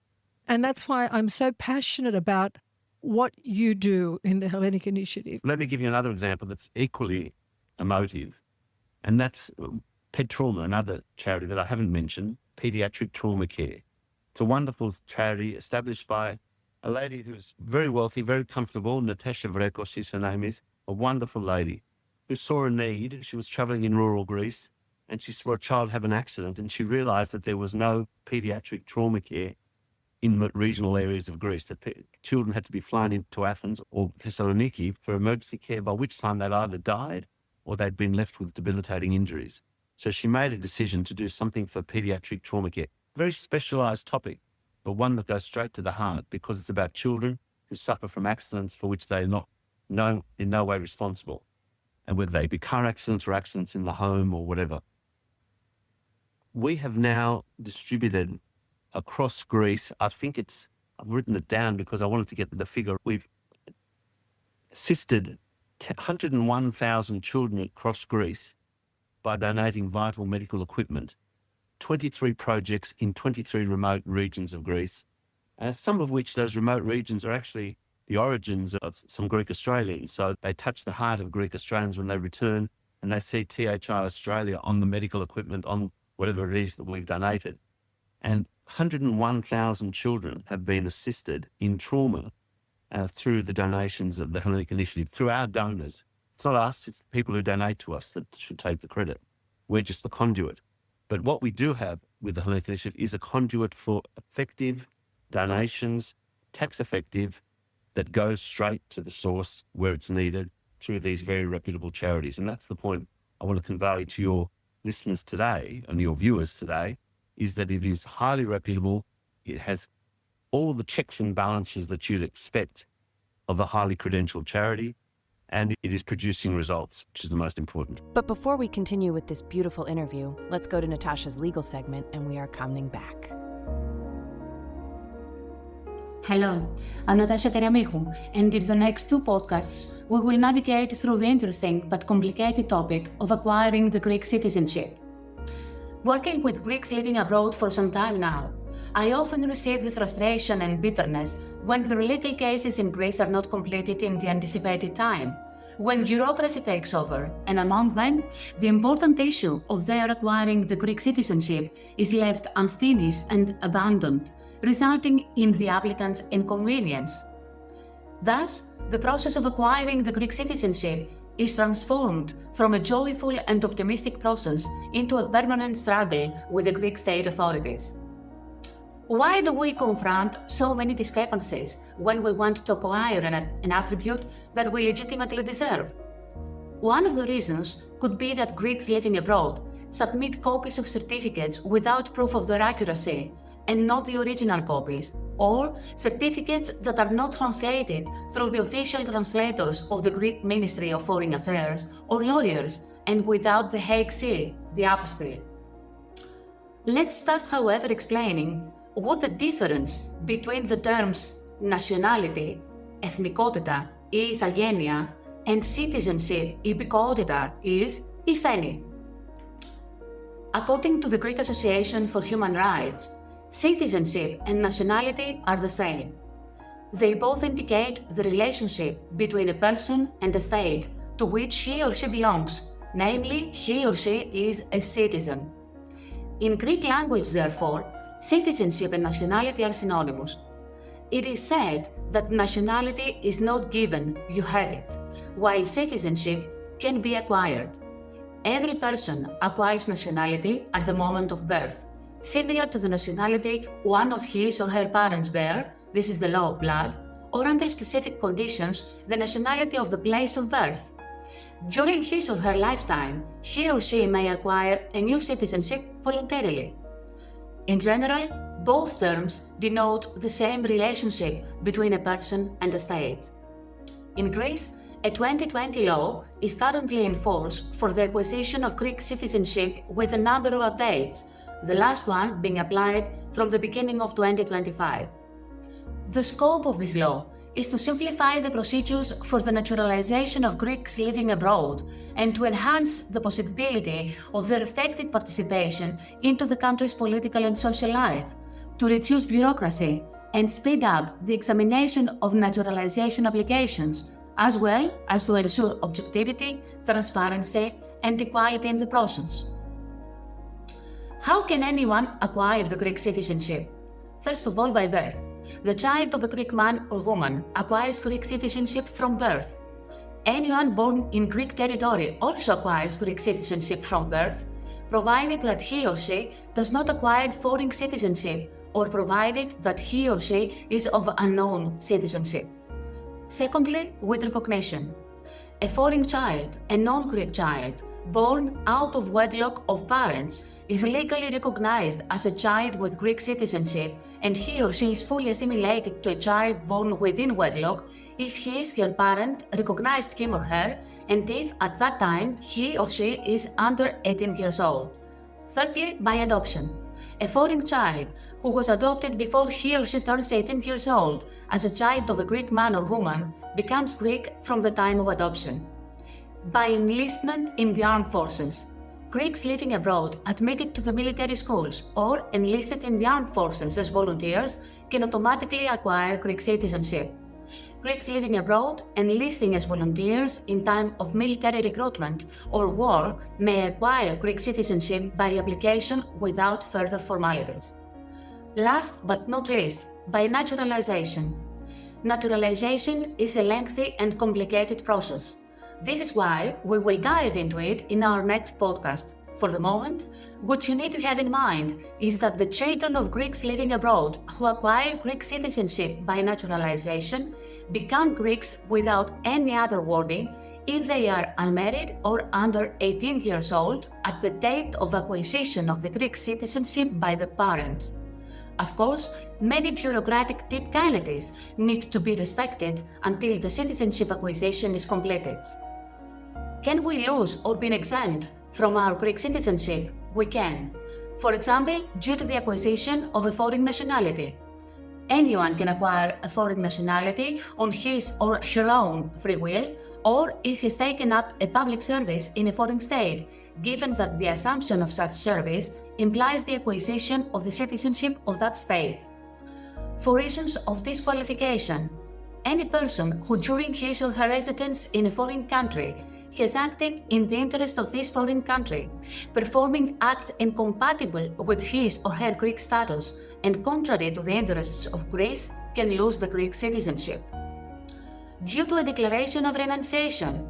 And that's why I'm so passionate about what you do in the Hellenic Initiative.
Let me give you another example that's equally emotive. And that's Ped Trauma, another charity that I haven't mentioned, Pediatric Trauma Care. It's a wonderful charity established by a lady who's very wealthy, very comfortable. Natasha Vrekos, her name is, a wonderful lady who saw a need. She was traveling in rural Greece and she saw a child have an accident, and she realized that there was no pediatric trauma care in the regional areas of Greece, that children had to be flown into Athens or Thessaloniki for emergency care, by which time they'd either died or they'd been left with debilitating injuries. So she made a decision to do something for pediatric trauma care. Very specialised topic, but one that goes straight to the heart, because it's about children who suffer from accidents for which they're not in no way responsible, and whether they be car accidents or accidents in the home or whatever. We have now distributed across Greece, I've written it down because I wanted to get the figure. We've assisted 101,000 children across Greece by donating vital medical equipment, 23 projects in 23 remote regions of Greece, some of which those remote regions are actually the origins of some Greek Australians. So they touch the heart of Greek Australians when they return and they see T.H.I. Australia on the medical equipment, on whatever it is that we've donated. And 101,000 children have been assisted in trauma through the donations of the Hellenic Initiative, through our donors. It's not us, it's the people who donate to us that should take the credit. We're just the conduit. But what we do have with the Hellenic Initiative is a conduit for effective donations, tax effective, that goes straight to the source where it's needed through these very reputable charities. And that's the point I want to convey to your listeners today and your viewers today, is that it is highly reputable. It has all the checks and balances that you'd expect of a highly credentialed charity, and it is producing results, which is the most important.
But before we continue with this beautiful interview, let's go to Natasha's legal segment, and we are coming back.
Hello, I'm Natasha Teramichou, and in the next two podcasts, we will navigate through the interesting but complicated topic of acquiring the Greek citizenship. Working with Greeks living abroad for some time now, I often receive the frustration and bitterness when the legal cases in Greece are not completed in the anticipated time, when bureaucracy takes over, and among them, the important issue of their acquiring the Greek citizenship is left unfinished and abandoned, resulting in the applicant's inconvenience. Thus, the process of acquiring the Greek citizenship is transformed from a joyful and optimistic process into a permanent struggle with the Greek state authorities. Why do we confront so many discrepancies when we want to acquire an attribute that we legitimately deserve? One of the reasons could be that Greeks living abroad submit copies of certificates without proof of their accuracy, and not the original copies, or certificates that are not translated through the official translators of the Greek Ministry of Foreign Affairs or lawyers, and without the Hague seal, the apostille. Let's start, however, explaining what the difference between the terms nationality, ethnikότητα ή ηθαγένεια, and citizenship, υπηκότητα, is, if any. According to the Greek Association for Human Rights, citizenship and nationality are the same. They both indicate the relationship between a person and a state to which he or she belongs, namely, he or she is a citizen. In Greek language, therefore, citizenship and nationality are synonymous. It is said that nationality is not given, you have it, while citizenship can be acquired. Every person acquires nationality at the moment of birth, similar to the nationality one of his or her parents bear, this is the law of blood, or under specific conditions, the nationality of the place of birth. During his or her lifetime, he or she may acquire a new citizenship voluntarily. In general, both terms denote the same relationship between a person and a state. In Greece, a 2020 law is currently in force for the acquisition of Greek citizenship with a number of updates, the last one being applied from the beginning of 2025. The scope of this law is to simplify the procedures for the naturalization of Greeks living abroad and to enhance the possibility of their effective participation into the country's political and social life, to reduce bureaucracy and speed up the examination of naturalization applications, as well as to ensure objectivity, transparency, and equality in the process. How can anyone acquire the Greek citizenship? First of all, by birth. The child of a Greek man or woman acquires Greek citizenship from birth. Anyone born in Greek territory also acquires Greek citizenship from birth, provided that he or she does not acquire foreign citizenship or provided that he or she is of unknown citizenship. Secondly, with recognition. A foreign child, a non-Greek child, born out of wedlock of parents, is legally recognized as a child with Greek citizenship, and he or she is fully assimilated to a child born within wedlock if her parent recognized him or her, and if at that time he or she is under 18 years old. Thirdly, by adoption. A foreign child who was adopted before he or she turns 18 years old as a child of a Greek man or woman becomes Greek from the time of adoption. By enlistment in the armed forces. Greeks living abroad admitted to the military schools or enlisted in the armed forces as volunteers can automatically acquire Greek citizenship. Greeks living abroad enlisting as volunteers in time of military recruitment or war may acquire Greek citizenship by application without further formalities. Last but not least, by naturalization. Naturalization is a lengthy and complicated process. This is why we will dive into it in our next podcast. For the moment, what you need to have in mind is that the children of Greeks living abroad who acquire Greek citizenship by naturalization become Greeks without any other wording if they are unmarried or under 18 years old at the date of acquisition of the Greek citizenship by the parents. Of course, many bureaucratic technicalities need to be respected until the citizenship acquisition is completed. Can we lose or be exempt from our Greek citizenship? We can. For example, due to the acquisition of a foreign nationality. Anyone can acquire a foreign nationality on his or her own free will, or if he's taken up a public service in a foreign state, given that the assumption of such service implies the acquisition of the citizenship of that state. For reasons of disqualification, any person who during his or her residence in a foreign country has acted in the interest of this foreign country, performing acts incompatible with his or her Greek status and contrary to the interests of Greece, can lose the Greek citizenship. Due to a declaration of renunciation,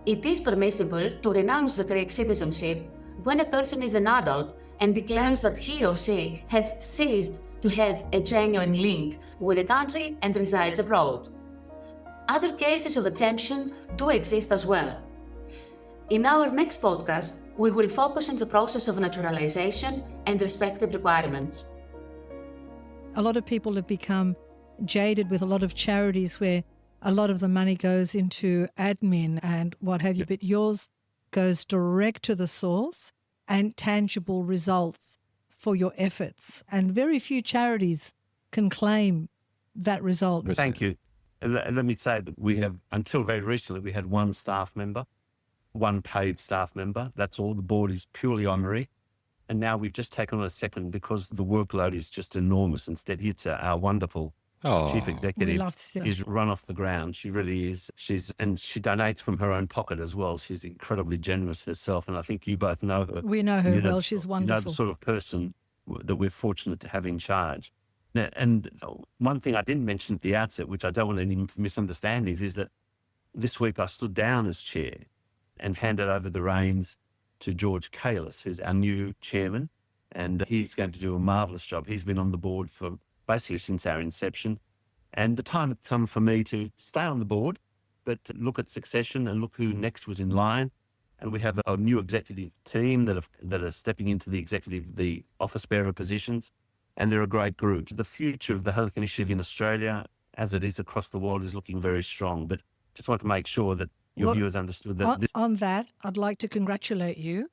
it is permissible to renounce the Greek citizenship when a person is an adult and declares that he or she has ceased to have a genuine link with a country and resides abroad. Other cases of exemption do exist as well. In our next podcast, we will focus on the process of naturalization and respective requirements.
A lot of people have become jaded with a lot of charities where a lot of the money goes into admin and what have you, but yours goes direct to the source and tangible results for your efforts. And very few charities can claim that result.
Thank you. Let me say that we have, until very recently, we had one staff member, one paid staff member. That's all. The board is purely honorary. And now we've just taken on a second because the workload is just enormous. Instead, Hitsa, our wonderful chief executive, is run off the ground. She really is. And she donates from her own pocket as well. She's incredibly generous herself. And I think you both know her.
We know her well. She's wonderful.
You know the sort of person that we're fortunate to have in charge. Now, and one thing I didn't mention at the outset, which I don't want any misunderstandings, is that this week I stood down as chair and handed over the reins to George Kalis, who's our new chairman, and he's going to do a marvellous job. He's been on the board for basically since our inception, and the time had come for me to stay on the board, but look at succession and look who next was in line. And we have a new executive team that are stepping into the office bearer positions, and they're a great group. The future of the Hellenic Initiative in Australia, as it is across the world, is looking very strong. But just want to make sure that your viewers understood that.
On that, I'd like to congratulate you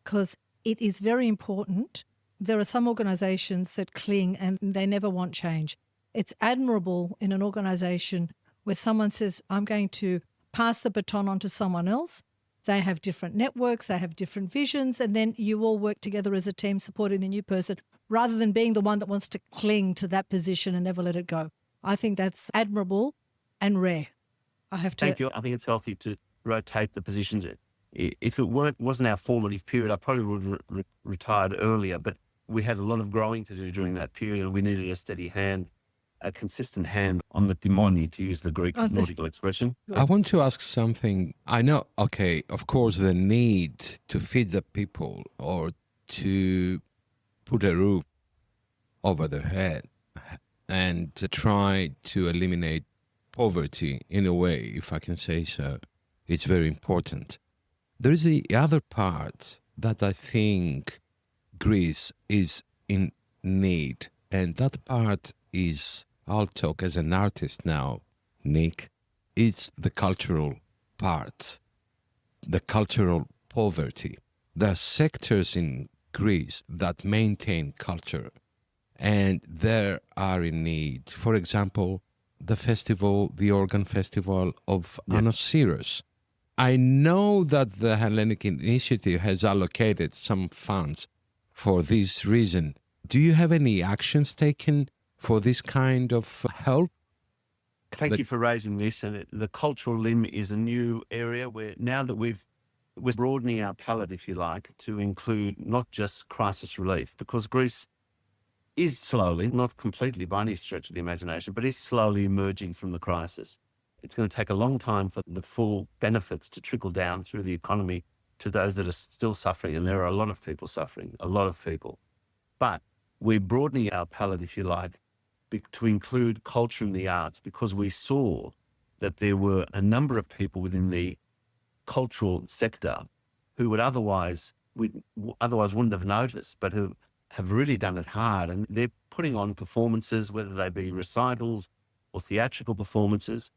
because it is very important. There are some organisations that cling and they never want change. It's admirable in an organisation where someone says, I'm going to pass the baton on to someone else. They have different networks, they have different visions, and then you all work together as a team supporting the new person rather than being the one that wants to cling to that position and never let it go. I think that's admirable and rare.
Thank you. I think it's healthy to rotate the positions. If it wasn't our formative period, I probably would have retired earlier, but we had a lot of growing to do during that period. We needed a steady hand. a consistent hand on the timoni, to use the Greek nautical expression.
I want to ask something. I know, okay, of course, the need to feed the people or to put a roof over their head and to try to eliminate poverty in a way, if I can say so, it's very important. There is the other part that I think Greece is in need, and that part is, I'll talk as an artist now, Nick, it's the cultural part, the cultural poverty. There are sectors in Greece that maintain culture, and they are in need. For example, the organ festival of Anosiros. I know that the Hellenic Initiative has allocated some funds for this reason. Do you have any actions taken for this kind of help?
Thank you for raising this. And the cultural limb is a new area where now that we're broadening our palette, if you like, to include not just crisis relief, because Greece is slowly, not completely by any stretch of the imagination, but is slowly emerging from the crisis. It's going to take a long time for the full benefits to trickle down through the economy to those that are still suffering. And there are a lot of people suffering, a lot of people. But we're broadening our palette, if you like, to include culture and the arts, because we saw that there were a number of people within the cultural sector who would otherwise wouldn't have noticed, but who have really done it hard. And they're putting on performances, whether they be recitals or theatrical performances,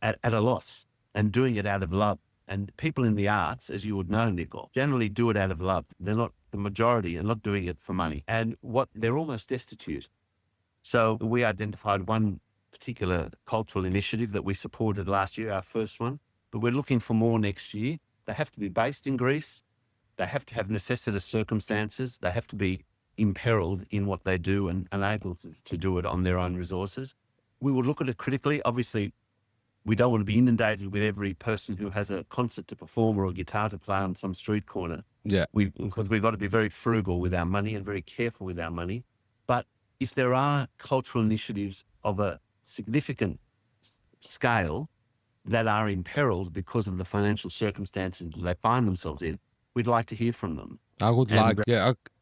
at a loss, and doing it out of love. And people in the arts, as you would know, Nicole, generally do it out of love. They're not, the majority are not doing it for money. And they're almost destitute. So we identified one particular cultural initiative that we supported last year, our first one, but we're looking for more next year. They have to be based in Greece. They have to have necessitous circumstances. They have to be imperiled in what they do and unable to do it on their own resources. We will look at it critically. Obviously, we don't want to be inundated with every person who has a concert to perform or a guitar to play on some street corner.
Yeah.
Because we've got to be very frugal with our money and very careful with our money. But if there are cultural initiatives of a significant scale that are imperiled because of the financial circumstances they find themselves in, we'd like to hear from them.
I would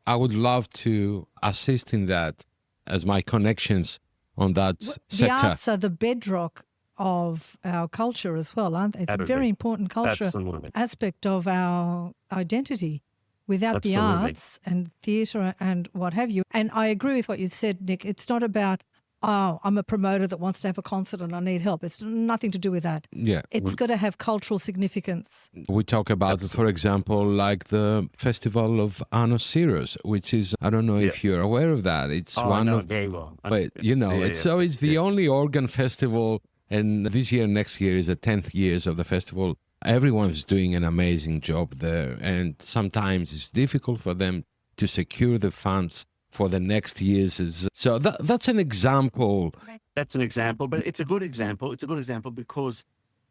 I would love to assist in that, as my connections on that sector.
The arts are the bedrock of our culture as well, aren't they? It's a very important culture aspect of our identity. Without the arts and theatre and what have you. And I agree with what you said, Nick. It's not about, oh, I'm a promoter that wants to have a concert and I need help. It's nothing to do with that.
Yeah.
It's got to have cultural significance.
We talk about, for example, like the Festival of Anosiros, which is, I don't know if you're aware of that. It's one of,
very well.
But you know, it's the only organ festival, and this year, next year is the 10th years of the festival. Everyone's doing an amazing job there, and sometimes it's difficult for them to secure the funds for the next years. So that's an example.
That's an example, but it's a good example. It's a good example because,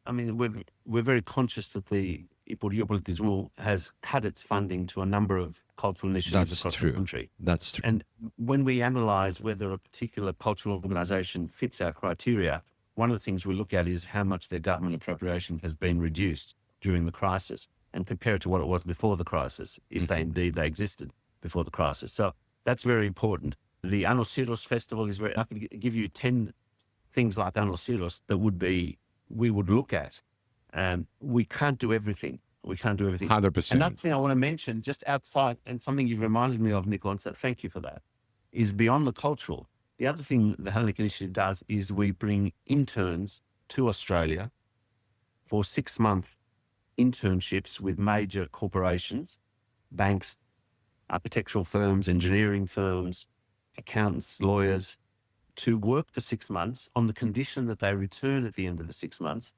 I mean, we're very conscious that the Υπουργείο Πολιτισμού has cut its funding to a number of cultural initiatives across the country.
That's true.
And when we analyse whether a particular cultural organisation fits our criteria, one of the things we look at is how much their government appropriation has been reduced during the crisis and compare it to what it was before the crisis, if they existed before the crisis. So that's very important. The Anosiros Festival is I could give you 10 things like Anosiros that we would look at. We can't do everything.
100%.
Another thing I want to mention just outside, and something you've reminded me of, Nicola, so thank you for that, is beyond the cultural. The other thing the Hellenic Initiative does is we bring interns to Australia for 6-month internships with major corporations, banks, architectural firms, engineering firms, accountants, lawyers, to work for 6 months on the condition that they return at the end of the 6 months,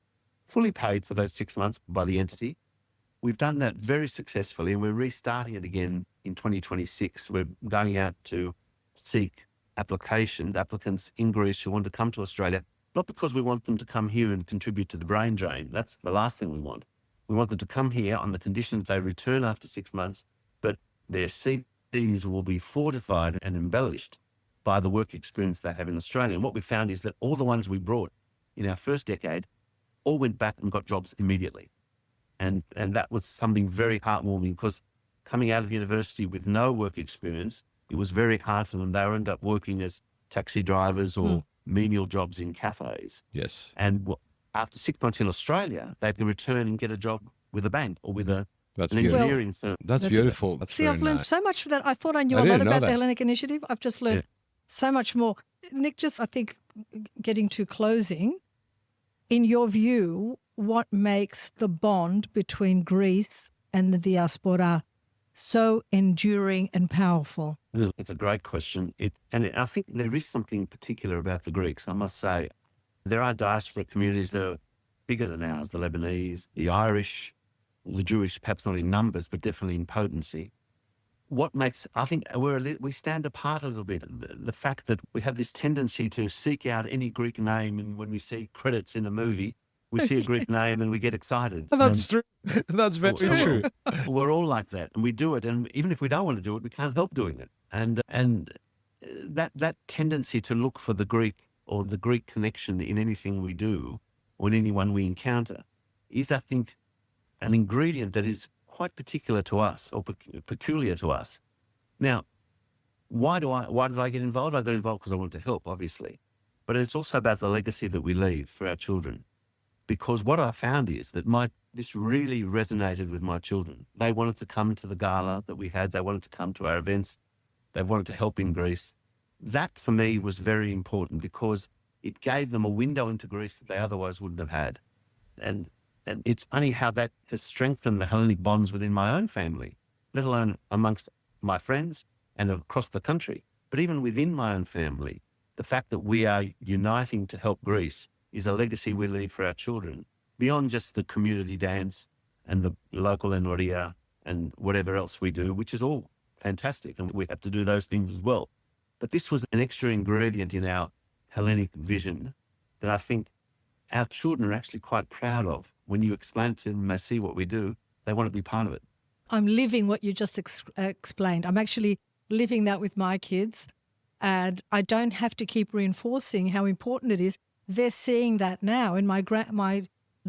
fully paid for those 6 months by the entity. We've done that very successfully, and we're restarting it again in 2026. We're going out to seek applicants in Greece who want to come to Australia, not because we want them to come here and contribute to the brain drain. That's the last thing we want. We want them to come here on the condition that they return after 6 months, but their CVs will be fortified and embellished by the work experience they have in Australia. And what we found is that all the ones we brought in our first decade all went back and got jobs immediately. And that was something very heartwarming, because coming out of university with no work experience, it was very hard for them. They ended up working as taxi drivers or menial jobs in cafes.
Yes.
And after 6 months in Australia, they could return and get a job with a bank or with an
beautiful.
engineering firm.
That's beautiful. That's
See,
very
I've learned
nice.
so much from that. I thought I knew
I
a lot
didn't know
about the
that.
Hellenic Initiative. I've just learned so much more. Nick, just I think getting to closing, in your view, what makes the bond between Greece and the diaspora so enduring and powerful?
It's a great question. I think there is something particular about the Greeks, I must say. There are diaspora communities that are bigger than ours, the Lebanese, the Irish, the Jewish, perhaps not in numbers, but definitely in potency. What makes, I think we stand apart a little bit. The fact that we have this tendency to seek out any Greek name, and when we see credits in a movie, we see a Greek name and we get excited.
That's true. That's very true.
We're all like that, and we do it. And even if we don't want to do it, we can't help doing it. And that tendency to look for the Greek or the Greek connection in anything we do or in anyone we encounter is, I think, an ingredient that is quite particular to us or peculiar to us. Now, why did I get involved? I got involved because I wanted to help, obviously. But it's also about the legacy that we leave for our children. Because what I found is that this really resonated with my children. They wanted to come to the gala that we had. They wanted to come to our events. They wanted to help in Greece. That, for me, was very important because it gave them a window into Greece that they otherwise wouldn't have had. And it's funny how that has strengthened the Hellenic bonds within my own family, let alone amongst my friends and across the country. But even within my own family, the fact that we are uniting to help Greece is a legacy we leave for our children, beyond just the community dance and the local enroria and whatever else we do, which is all fantastic, and we have to do those things as well. But this was an extra ingredient in our Hellenic vision that I think our children are actually quite proud of. When you explain it to them and they see what we do, they want to be part of it.
I'm living what you just explained. I'm actually living that with my kids, and I don't have to keep reinforcing how important it is. They're seeing that now. And my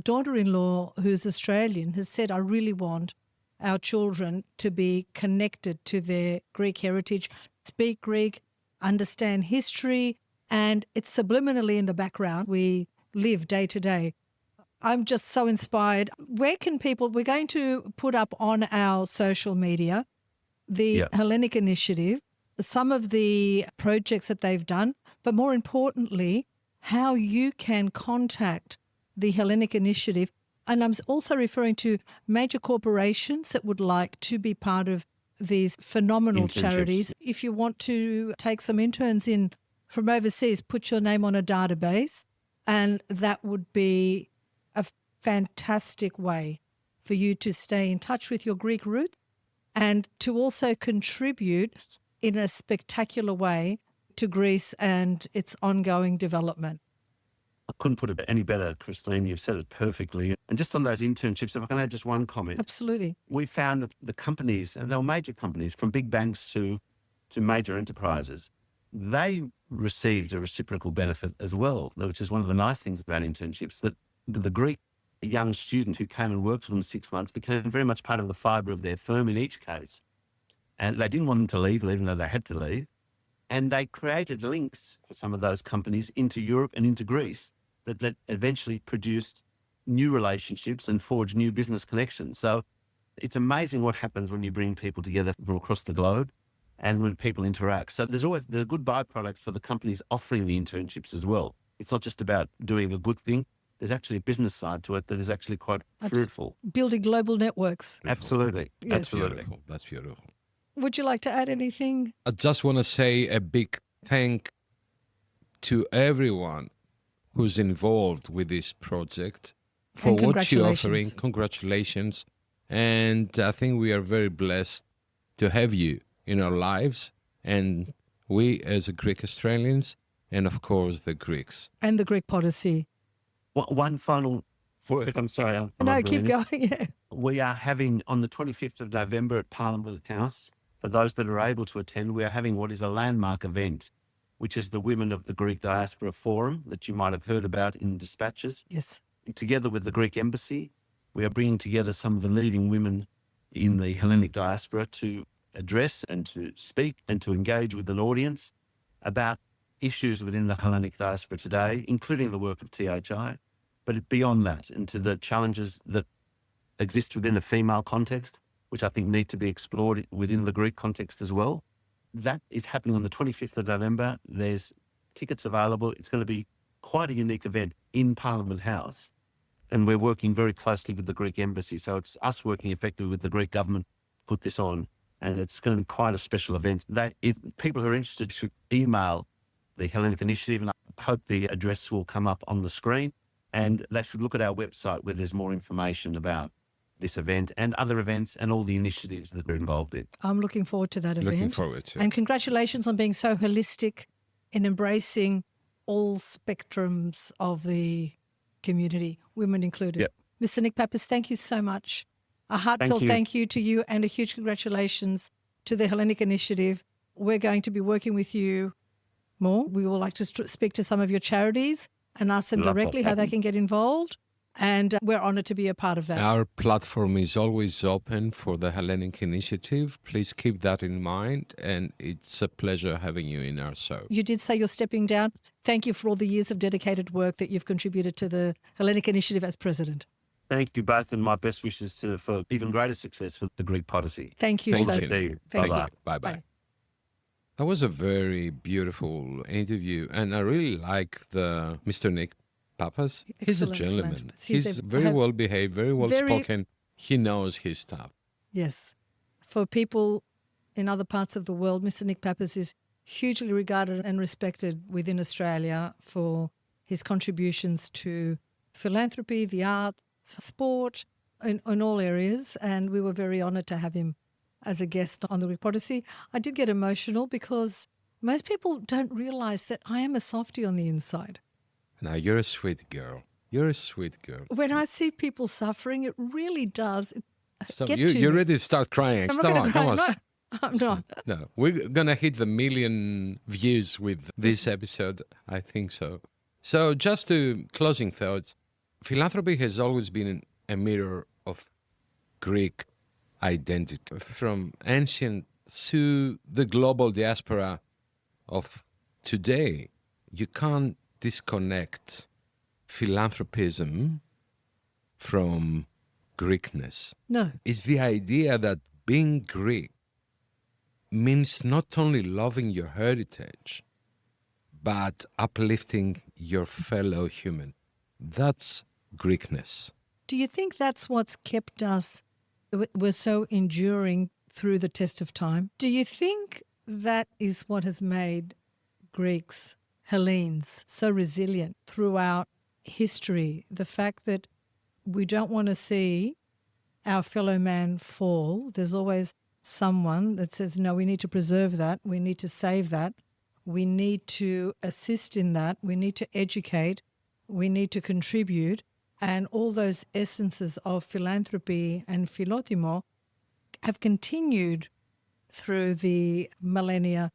daughter-in-law, who's Australian, has said, I really want our children to be connected to their Greek heritage, speak Greek, understand history, and it's subliminally in the background. We live day to day. I'm just so inspired. Where can people, we're going to put up on our social media the Hellenic Initiative, some of the projects that they've done, but more importantly, how you can contact the Hellenic Initiative. And I'm also referring to major corporations that would like to be part of these phenomenal charities. If you want to take some interns in from overseas, put your name on a database, and that would be a fantastic way for you to stay in touch with your Greek roots and to also contribute in a spectacular way to Greece and its ongoing development.
I couldn't put it any better, Christine. You've said it perfectly. And just on those internships, if I can add just one comment.
Absolutely.
We found that the companies, and they were major companies, from big banks to major enterprises, they received a reciprocal benefit as well, which is one of the nice things about internships, that the Greek young student who came and worked for them 6 months became very much part of the fibre of their firm in each case. And they didn't want them to leave, even though they had to leave. And they created links for some of those companies into Europe and into Greece that eventually produced new relationships and forged new business connections. So it's amazing what happens when you bring people together from across the globe and when people interact. So there's a good byproduct for the companies offering the internships as well. It's not just about doing a good thing. There's actually a business side to it that is actually quite fruitful.
Building global networks.
Absolutely.
Yes.
Absolutely.
That's beautiful.
Would you like to add anything?
I just want to say a big thank to everyone who's involved with this project for what you're offering. Congratulations. And I think we are very blessed to have you in our lives, and we as Greek Australians, and of course the Greeks.
And the Greek Podyssey.
One final word. I'm sorry.
No, keep going. Yeah.
We are having, on the 25th of November at Parliament House, for those that are able to attend, we are having what is a landmark event which is the Women of the Greek Diaspora Forum that you might have heard about in dispatches.
Yes.
Together with the Greek Embassy, we are bringing together some of the leading women in the Hellenic diaspora to address and to speak and to engage with an audience about issues within the Hellenic diaspora today, including the work of T.H.I, but beyond that, into the challenges that exist within the female context, which I think need to be explored within the Greek context as well. That is happening on the 25th of November. There's tickets available. It's going to be quite a unique event in Parliament House. And we're working very closely with the Greek Embassy. So it's us working effectively with the Greek government to put this on. And it's going to be quite a special event. That if people who are interested should email the Hellenic Initiative, and I hope the address will come up on the screen. And they should look at our website where there's more information about this event and other events and all the initiatives that are involved in.
I'm looking forward to that event.
Looking forward to it.
And congratulations on being so holistic in embracing all spectrums of the community, women included.
Yep.
Mr. Nick Pappas, thank you so much. A heartfelt thank you to you and a huge congratulations to the Hellenic Initiative. We're going to be working with you more. We would like to speak to some of your charities and ask them directly how they can get involved. And we're honoured to be a part of that.
Our platform is always open for the Hellenic Initiative. Please keep that in mind. And it's a pleasure having you in our show.
You did say you're stepping down. Thank you for all the years of dedicated work that you've contributed to the Hellenic Initiative as president.
Thank you both, and my best wishes for even greater success for the Greek Podyssey.
Thank you.
Thank
so
you.
Thank
Bye-bye.
you.
Bye-bye.
Bye.
That was a very beautiful interview. And I really like the Mr. Nick Pappas. He's a
Excellent
gentleman.
philanthropist.
He's very well behaved, very well spoken. He knows his stuff.
Yes. For people in other parts of the world, Mr. Nick Pappas is hugely regarded and respected within Australia for his contributions to philanthropy, the arts, sport, in all areas. And we were very honoured to have him as a guest on the Greek Podyssey. I did get emotional because most people don't realise that I am a softie on the inside.
Now, you're a sweet girl. You're a sweet girl.
When I see people suffering, it really does
Stop.
get to
You're
me.
ready to start crying.
I'm not
Come
gonna
on,
cry.
come on.
No, I'm not.
No, we're going to hit the 1 million views with this episode. I think so. So just to closing thoughts, philanthropy has always been a mirror of Greek identity. From ancient to the global diaspora of today, you can't disconnect philanthropism from Greekness.
No.
It's the idea that being Greek means not only loving your heritage, but uplifting your fellow human. That's Greekness.
Do you think that's what's kept us, we're so enduring through the test of time? Do you think that is what has made Greeks, Hellenes, so resilient throughout history? The fact that we don't want to see our fellow man fall. There's always someone that says, no, we need to preserve that. We need to save that. We need to assist in that. We need to educate. We need to contribute. And all those essences of philanthropy and Philotimo have continued through the millennia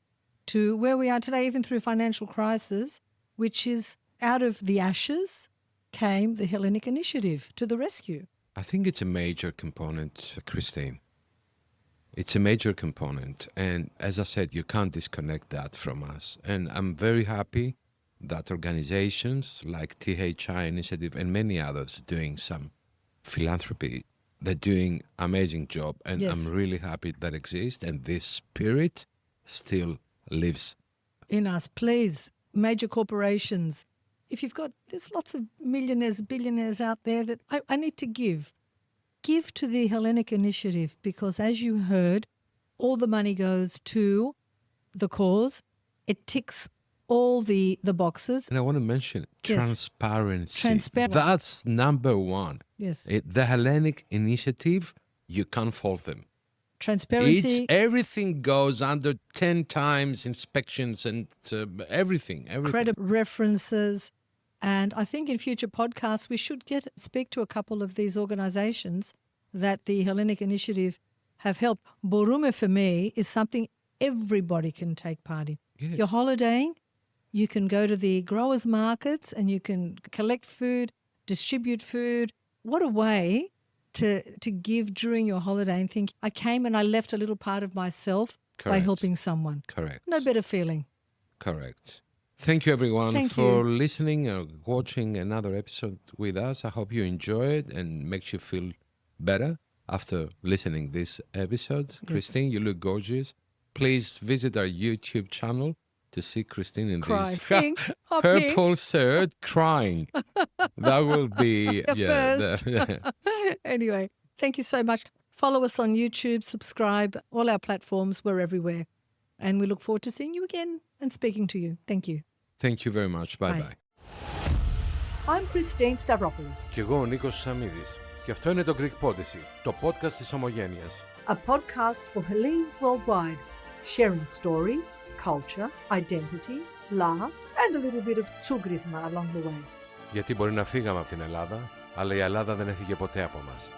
to where we are today, even through financial crisis, which is out of the ashes came the Hellenic Initiative to the rescue.
I think it's a major component, Christine. It's a major component. And as I said, you can't disconnect that from us. And I'm very happy that organizations like T.H.I Initiative and many others doing some philanthropy, they're doing amazing job. And
Yes.
I'm really happy that exists. And this spirit still lives.
In us, please, major corporations, if you've got, there's lots of millionaires, billionaires out there that I need to give. Give to the Hellenic Initiative because, as you heard, all the money goes to the cause. It ticks all the boxes.
And I want to mention
Yes.
transparency.
Transparent.
That's number one.
Yes.
The Hellenic Initiative, you can't fault them.
Transparency.
Everything goes under 10 times inspections and everything.
Credible references. And I think in future podcasts, we should speak to a couple of these organizations that the Hellenic Initiative have helped. Borume, for me, is something everybody can take part in.
Yes.
You're holidaying, You can go to the growers' markets and you can collect food, distribute food. What a way to give during your holiday and think, I came and I left a little part of myself by helping someone.
Correct.
No better feeling.
Correct. Thank you, everyone,
Thank
for
you.
listening or watching another episode with us. I hope you enjoy it and makes you feel better after listening this episode.
Yes.
Christine, you look gorgeous. Please visit our YouTube channel to see Christine in
Cry.
this
Pink. Oh,
purple shirt crying. That will be
First. Anyway, thank you so much. Follow us on YouTube, subscribe, all our platforms, we're everywhere. And we look forward to seeing you again and speaking to you. Thank you.
Thank you very much. Bye
Bye.
bye.
I'm Christine Stavropoulos,
Κι εγώ ο Νίκος Σαμίδης. Και αυτό είναι το Greek Podyssey, το podcast της Ομογένειας.
a podcast for Hellenes worldwide, sharing stories, culture, identity, laughs, and a little bit of tsugrisma along the way.
Γιατί μπορεί να φύγαμε από την Ελλάδα, αλλά η Ελλάδα δεν έφυγε ποτέ από μας.